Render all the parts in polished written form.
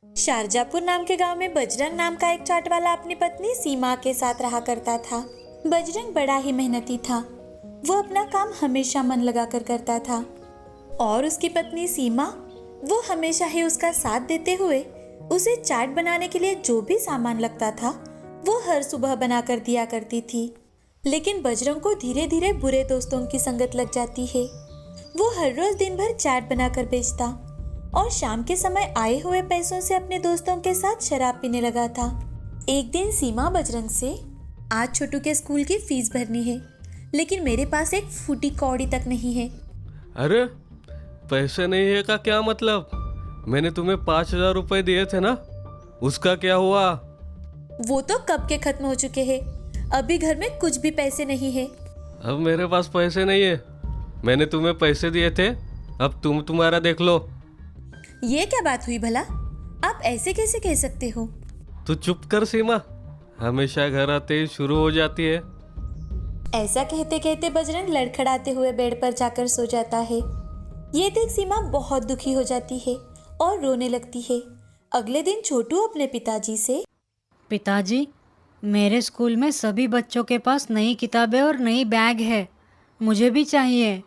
शारजापुर नाम के गांव में बजरंग नाम का एक चाट वाला अपनी पत्नी सीमा के साथ रहा करता था। बजरंग बड़ा ही मेहनती था। वो अपना काम हमेशा मन लगाकर करता था और उसकी पत्नी सीमा, वो हमेशा ही उसका साथ देते हुए उसे चाट बनाने के लिए जो भी सामान लगता था वो हर सुबह बनाकर दिया करती थी। लेकिन बजरंग को धीरे धीरे बुरे दोस्तों की संगत लग जाती है। वो हर रोज दिन भर चाट बनाकर बेचता और शाम के समय आए हुए पैसों से अपने दोस्तों के साथ शराब पीने लगा था। एक दिन सीमा बजरंग से, आज छोटू के स्कूल की फीस भरनी है, लेकिन मेरे पास एक फूटी कौड़ी तक नहीं है। अरे पैसे नहीं है का क्या मतलब? मैंने तुम्हें 5,000 रुपए दिए थे ना, उसका क्या हुआ? वो तो कब के खत्म हो चुके हैं। अभी घर में कुछ भी पैसे नहीं है। अब मेरे पास पैसे नहीं है। मैंने तुम्हें पैसे दिए थे, अब तुम तुम्हारा देख लो। ये क्या बात हुई भला? आप ऐसे कैसे कह सकते हो? तू चुप कर सीमा, हमेशा घर आते ही शुरू हो जाती है। ऐसा कहते कहते बजरंग लड़खड़ाते हुए बेड पर जाकर सो जाता है। ये देख सीमा बहुत दुखी हो जाती है और रोने लगती है। अगले दिन छोटू अपने पिताजी से, पिताजी, मेरे स्कूल में सभी बच्चों के पास नई किताबें और नई बैग है, मुझे भी चाहिए।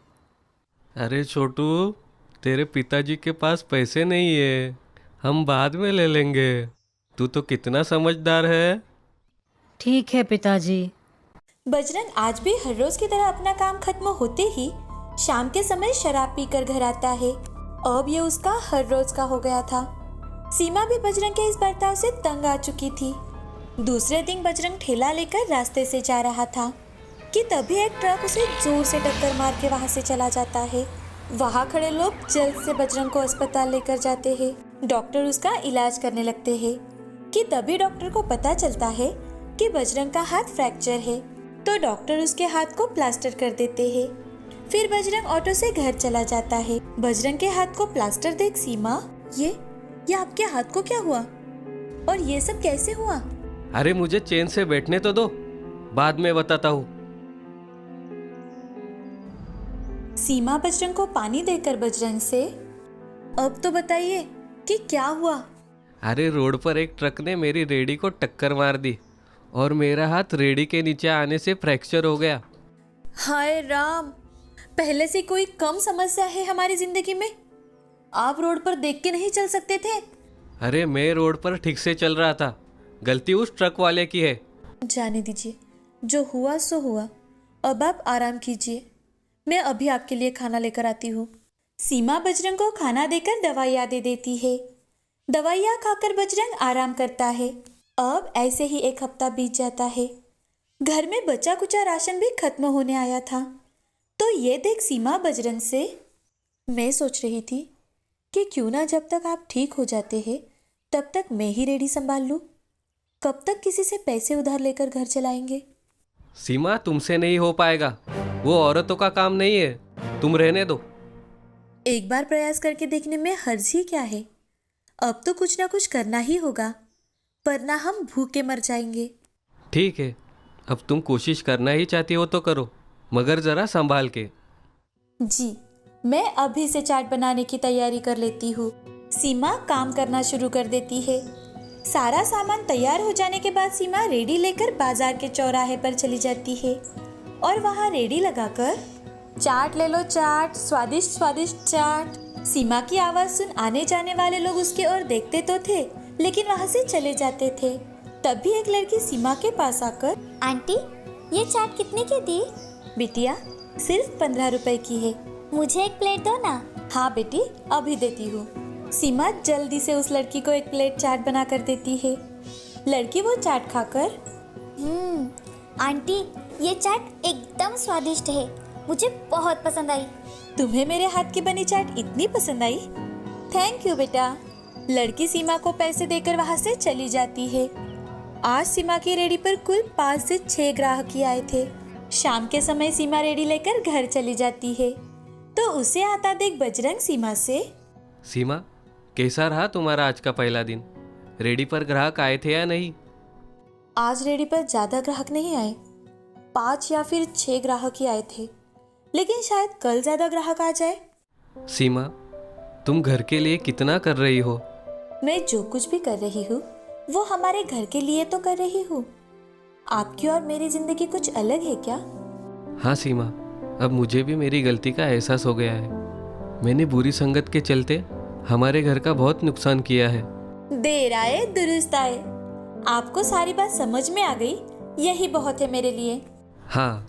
अरे छोटू, तेरे पिताजी के पास पैसे नहीं है, हम बाद में ले लेंगे। तू तो कितना समझदार है। ठीक है पिताजी। बजरंग आज भी हर रोज की तरह अपना काम खत्म होते ही शाम के समय शराब पीकर घर आता है। अब ये उसका हर रोज का हो गया था। सीमा भी बजरंग के इस बर्ताव से तंग आ चुकी थी। दूसरे दिन बजरंग ठेला लेकर रास्ते से जा रहा था कि तभी एक ट्रक उसे जोर से टक्कर मार के वहां से चला जाता है। वहां खड़े लोग जल्द से बजरंग को अस्पताल लेकर जाते हैं। डॉक्टर उसका इलाज करने लगते हैं कि तभी डॉक्टर को पता चलता है कि बजरंग का हाथ फ्रैक्चर है। तो डॉक्टर उसके हाथ को प्लास्टर कर देते हैं। फिर बजरंग ऑटो से घर चला जाता है। बजरंग के हाथ को प्लास्टर देख सीमा, ये आपके हाथ को क्या हुआ और ये सब कैसे हुआ? अरे मुझे चैन से बैठने तो दो, बाद में बताता हूँ। सीमा बजरंग को पानी देकर बजरंग से, अब तो बताइए कि क्या हुआ? अरे रोड पर एक ट्रक ने मेरी रेडी को टक्कर मार दी और मेरा हाथ रेडी के नीचे आने से फ्रैक्चर हो गया। हाय राम, पहले से कोई कम समस्या है हमारी जिंदगी में? आप रोड पर देख के नहीं चल सकते थे? अरे मैं रोड पर ठीक से चल रहा था, गलती उस ट्रक वाले की है। जाने दीजिए, जो हुआ सो हुआ। अब आप आराम कीजिए, मैं अभी आपके लिए खाना लेकर आती हूँ। सीमा बजरंग को खाना देकर दवाइयाँ दे देती है। दवाइयाँ खाकर बजरंग आराम करता है। अब ऐसे ही एक हफ्ता बीत जाता है। घर में बचा कुचा राशन भी खत्म होने आया था। तो ये देख सीमा बजरंग से, मैं सोच रही थी कि क्यों ना जब तक आप ठीक हो जाते हैं तब तक मैं ही रेडी संभाल लूँ। कब तक किसी से पैसे उधार लेकर घर चलाएंगे? सीमा, तुमसे नहीं हो पाएगा, वो औरतों का काम नहीं है, तुम रहने दो। एक बार प्रयास करके देखने में हर्ज ही क्या है? अब तो कुछ ना कुछ करना ही होगा, वरना हम भूखे मर जाएंगे। ठीक है, अब तुम कोशिश करना ही चाहती हो तो करो, मगर जरा संभाल के। जी, मैं अभी से चाट बनाने की तैयारी कर लेती हूँ। सीमा काम करना शुरू कर देती है। सारा सामान तैयार हो जाने के बाद सीमा रेडी लेकर बाजार के चौराहे पर चली जाती है और वहाँ रेडी लगाकर, चाट ले लो चाट, स्वादिष्ट स्वादिष्ट चाट। सीमा की आवाज सुन आने जाने वाले लोग उसकी ओर देखते तो थे, लेकिन वहाँ से चले जाते थे। तभी एक लड़की सीमा के पास आकर, आंटी, ये चाट कितने की दी? बिटिया, सिर्फ 15 रुपए की है। मुझे एक प्लेट दो ना। हाँ बेटी, अभी देती हूँ। सीमा जल्दी से उस लड़की को एक प्लेट चाट बना कर देती है। लड़की वो चाट खाकर, आंटी, ये चाट एकदम स्वादिष्ट है, मुझे बहुत पसंद आई। तुम्हें मेरे हाथ की बनी चाट इतनी पसंद आई? थैंक यू बेटा। लड़की सीमा को पैसे देकर वहाँ से चली जाती है। आज सीमा की रेडी पर कुल 5 से 6 ग्राहक ही आए थे। शाम के समय सीमा रेडी लेकर घर चली जाती है तो उसे आता देख बजरंग सीमा से, सीमा, कैसा रहा तुम्हारा आज का पहला दिन? रेडी पर ग्राहक आए थे या नहीं? आज रेडी पर ज्यादा ग्राहक नहीं आए, 5 या फिर 6 ग्राहक ही आए थे, लेकिन शायद कल ज्यादा ग्राहक आ जाए। सीमा, तुम घर के लिए कितना कर रही हो? मैं जो कुछ भी कर रही हूँ वो हमारे घर के लिए तो कर रही हूँ। आपकी और मेरी जिंदगी कुछ अलग है क्या? हाँ सीमा, अब मुझे भी मेरी गलती का एहसास हो गया है। मैंने बुरी संगत के चलते हमारे घर का बहुत नुकसान किया है। देर आए दुरुस्त आए। आपको सारी बात समझ में आ गई, यही बहुत है मेरे लिए। हाँ,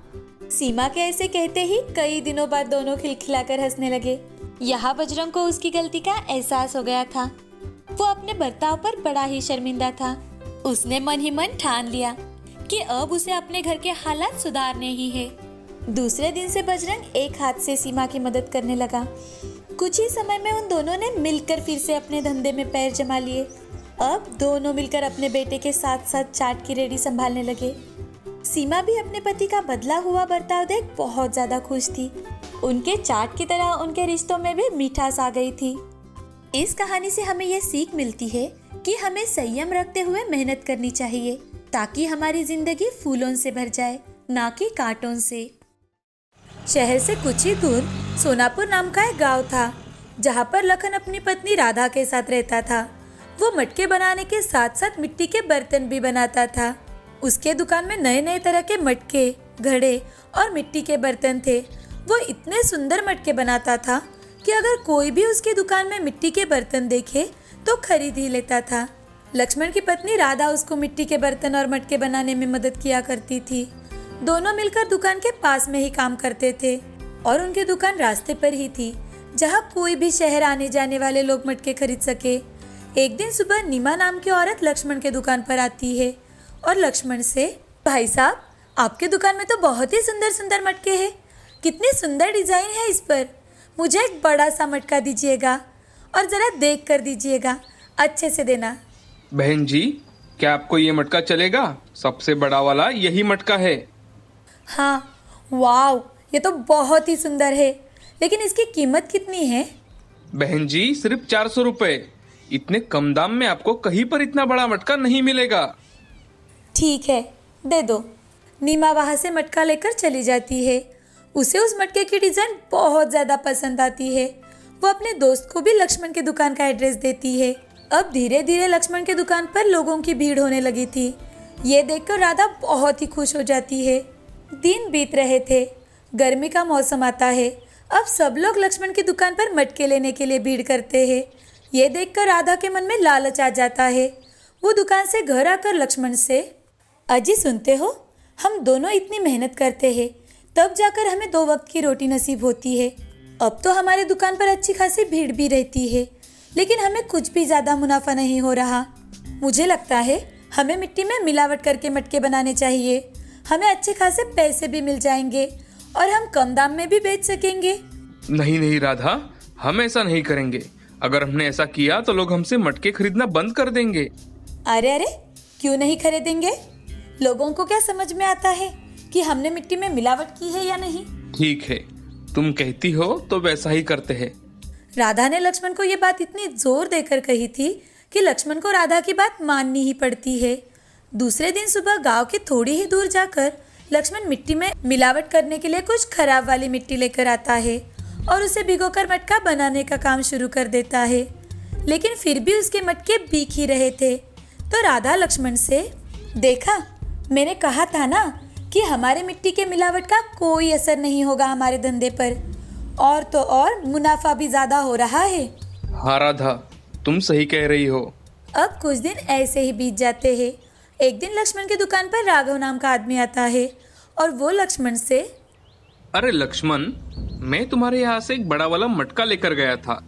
सीमा के ऐसे कहते ही कई दिनों बाद दोनों खिलखिलाकर हंसने लगे। यहाँ बजरंग को उसकी गलती का एहसास हो गया था। वो अपने बर्ताव पर बड़ा ही शर्मिंदा था। उसने मन ही मन ठान लिया कि अब उसे अपने घर के हालात सुधारने ही है। दूसरे दिन से बजरंग एक हाथ से सीमा की मदद करने लगा। कुछ ही समय में उन दोनों ने मिलकर फिर से अपने धंधे में पैर जमा लिए। अब दोनों मिलकर अपने बेटे के साथ साथ चाट की रेहड़ी संभालने लगे। सीमा भी अपने पति का बदला हुआ बर्ताव देख बहुत ज्यादा खुश थी। उनके चाट की तरह उनके रिश्तों में भी मिठास आ गई थी। इस कहानी से हमें यह सीख मिलती है कि हमें संयम रखते हुए मेहनत करनी चाहिए ताकि हमारी जिंदगी फूलों से भर जाए, ना कि कांटों से। शहर से कुछ ही दूर सोनापुर नाम का एक गांव था, जहां पर लखन अपनी पत्नी राधा के साथ रहता था। वो मटके बनाने के साथ साथ मिट्टी के बर्तन भी बनाता था। उसके दुकान में नए नए तरह के मटके, घड़े और मिट्टी के बर्तन थे। वो इतने सुंदर मटके बनाता था कि अगर कोई भी उसकी दुकान में मिट्टी के बर्तन देखे तो खरीद ही लेता था। लक्ष्मण की पत्नी राधा उसको मिट्टी के बर्तन और मटके बनाने में मदद किया करती थी। दोनों मिलकर दुकान के पास में ही काम करते थे और उनकी दुकान रास्ते पर ही थी, जहां कोई भी शहर आने जाने वाले लोग मटके खरीद सके। एक दिन सुबह नीमा नाम की औरत लक्ष्मण के दुकान पर आती है और लक्ष्मण से, भाई साहब, आपके दुकान में तो बहुत ही सुंदर सुंदर मटके हैं। कितनी सुंदर डिजाइन है इस पर। मुझे एक बड़ा सा मटका दीजिएगा और जरा देख कर दीजिएगा, अच्छे से देना। बहन जी, क्या आपको ये मटका चलेगा? सबसे बड़ा वाला यही मटका है। हाँ, वाव, ये तो बहुत ही सुंदर है, लेकिन इसकी कीमत कितनी है? बहन जी, सिर्फ 400 रुपए। इतने कम दाम में आपको कहीं पर इतना बड़ा मटका नहीं मिलेगा। ठीक है, दे दो। नीमा वहाँ से मटका लेकर चली जाती है। उसे उस मटके की डिजाइन बहुत ज्यादा पसंद आती है। वो अपने दोस्त को भी लक्ष्मण की दुकान का एड्रेस देती है। अब धीरे धीरे लक्ष्मण की दुकान पर लोगों की भीड़ होने लगी थी। ये देखकर राधा बहुत ही खुश हो जाती है। दिन बीत रहे थे, गर्मी का मौसम आता है। अब सब लोग लक्ष्मण की दुकान पर मटके लेने के लिए भीड़ करते हैं। ये देखकर राधा के मन में लालच आ जाता है। वो दुकान से घर आकर लक्ष्मण से, अजी सुनते हो, हम दोनों इतनी मेहनत करते हैं, तब जाकर हमें 2 वक्त की रोटी नसीब होती है। अब तो हमारे दुकान पर अच्छी खासी भीड़ भी रहती है, लेकिन हमें कुछ भी ज़्यादा मुनाफा नहीं हो रहा। मुझे लगता है हमें मिट्टी में मिलावट करके मटके बनाने चाहिए। हमें अच्छे खासे पैसे भी मिल जाएंगे और हम कम दाम में भी बेच सकेंगे। नहीं नहीं राधा, हम ऐसा नहीं करेंगे। अगर हमने ऐसा किया तो लोग हमसे मटके खरीदना बंद कर देंगे। अरे अरे, क्यों नहीं खरीदेंगे? लोगों को क्या समझ में आता है कि हमने मिट्टी में मिलावट की है या नहीं? ठीक है, तुम कहती हो तो वैसा ही करते हैं। राधा ने लक्ष्मण को ये बात इतनी जोर देकर कही थी कि लक्ष्मण को राधा की बात माननी ही पड़ती है। दूसरे दिन सुबह गांव के थोड़ी ही दूर जाकर लक्ष्मण मिट्टी में मिलावट करने के लिए कुछ खराब वाली मिट्टी लेकर आता है और उसे भिगोकर मटका बनाने का काम शुरू कर देता है। लेकिन फिर भी उसके मटके बिक ही रहे थे। तो राधा लक्ष्मण से, देखा, मैंने कहा था ना कि हमारे मिट्टी के मिलावट का कोई असर नहीं होगा हमारे धंधे पर, और तो और मुनाफा भी ज्यादा हो रहा है। हाँ राधा, तुम सही कह रही हो। अब कुछ दिन ऐसे ही बीत जाते हैं। एक दिन लक्ष्मण की दुकान पर राघव नाम का आदमी आता है और वो लक्ष्मण से, अरे लक्ष्मण, मैं तुम्हारे यहाँ से एक बड़ा वाला मटका लेकर गया था,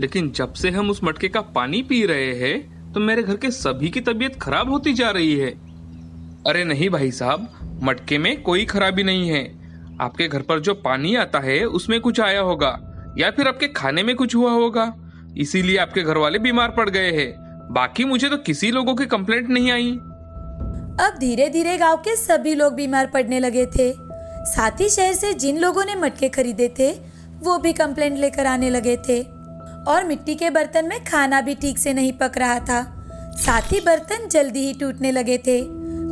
लेकिन जब से हम उस मटके का पानी पी रहे हैं तो मेरे घर के सभी की तबीयत खराब होती जा रही है। अरे नहीं भाई साहब, मटके में कोई खराबी नहीं है। आपके घर पर जो पानी आता है उसमें कुछ आया होगा, या फिर आपके खाने में कुछ हुआ होगा, इसीलिए आपके घर वाले बीमार पड़ गए हैं। बाकी मुझे तो किसी लोगों की कंप्लेंट नहीं आई। अब धीरे धीरे गांव के सभी लोग बीमार पड़ने लगे थे। साथ ही शहर से जिन लोगों ने मटके खरीदे थे वो भी कंप्लेंट लेकर आने लगे थे और मिट्टी के बर्तन में खाना भी ठीक से नहीं पक रहा था। साथ ही बर्तन जल्दी ही टूटने लगे थे।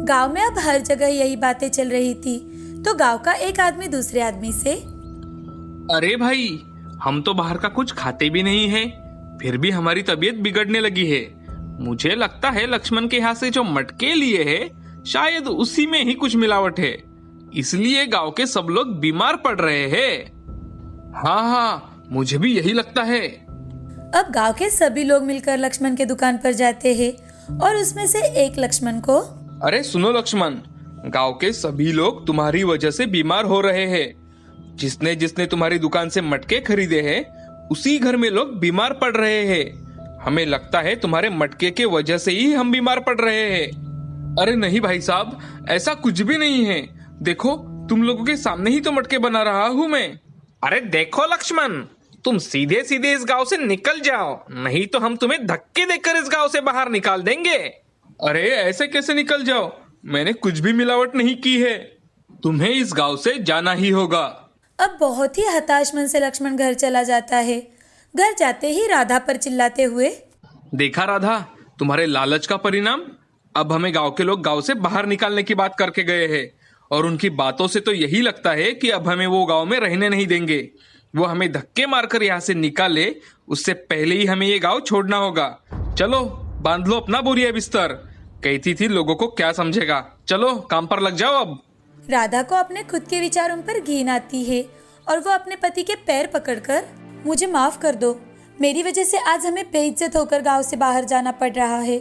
गांव में अब हर जगह यही बातें चल रही थी। तो गांव का एक आदमी दूसरे आदमी से, अरे भाई, हम तो बाहर का कुछ खाते भी नहीं हैं, फिर भी हमारी तबीयत बिगड़ने लगी है। मुझे लगता है लक्ष्मण के यहाँ से जो मटके लिए हैं, शायद उसी में ही कुछ मिलावट है, इसलिए गांव के सब लोग बीमार पड़ रहे हैं। हाँ, मुझे भी यही लगता है। अब गांव के सभी लोग मिलकर लक्ष्मण के दुकान पर जाते हैं और उसमें से एक लक्ष्मण को, अरे सुनो लक्ष्मण, गांव के सभी लोग तुम्हारी वजह से बीमार हो रहे हैं। जिसने जिसने तुम्हारी दुकान से मटके खरीदे हैं, उसी घर में लोग बीमार पड़ रहे हैं। हमें लगता है तुम्हारे मटके के वजह से ही हम बीमार पड़ रहे हैं। अरे नहीं भाई साहब, ऐसा कुछ भी नहीं है। देखो, तुम लोगों के सामने ही तो मटके बना रहा हूँ मैं। अरे देखो लक्ष्मण, तुम सीधे सीधे इस गांव से निकल जाओ, नहीं तो हम तुम्हें धक्के देकर इस गांव से बाहर निकाल देंगे। अरे ऐसे कैसे निकल जाओ? मैंने कुछ भी मिलावट नहीं की है। तुम्हें इस गांव से जाना ही होगा। अब बहुत ही हताश मन से लक्ष्मण घर चला जाता है। घर जाते ही राधा पर चिल्लाते हुए, देखा राधा, तुम्हारे लालच का परिणाम। अब हमें गांव के लोग गांव से बाहर निकालने की बात करके गए हैं, और उनकी बातों से तो यही लगता है कि अब हमें वो गांव में रहने नहीं देंगे। वो हमें धक्के मारकर यहाँ से निकाले, उससे पहले ही हमें ये गांव छोड़ना होगा। चलो बांध लो अपना बोरिया बिस्तर। कहती थी लोगों को क्या समझेगा। चलो काम पर लग जाओ अब। राधा को अपने खुद के विचारों पर घिन आती है और वो अपने पति के पैर पकड़कर, मुझे माफ कर दो, मेरी वजह से आज हमें बेइज्जत होकर गांव से बाहर जाना पड़ रहा है।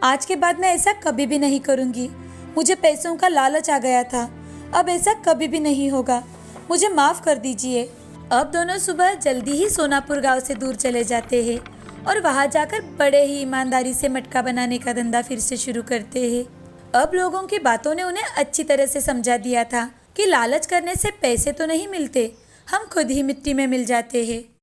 आज के बाद मैं ऐसा कभी भी नहीं करूंगी। मुझे पैसों का लालच आ गया था, अब ऐसा कभी भी नहीं होगा। मुझे माफ कर दीजिए। अब दोनों सुबह जल्दी ही सोनापुर गांव से दूर चले जाते हैं और वहां जाकर बड़े ही ईमानदारी से मटका बनाने का धंधा फिर से शुरू करते हैं। अब लोगों की बातों ने उन्हें अच्छी तरह से समझा दिया था कि लालच करने से पैसे तो नहीं मिलते, हम खुद ही मिट्टी में मिल जाते हैं।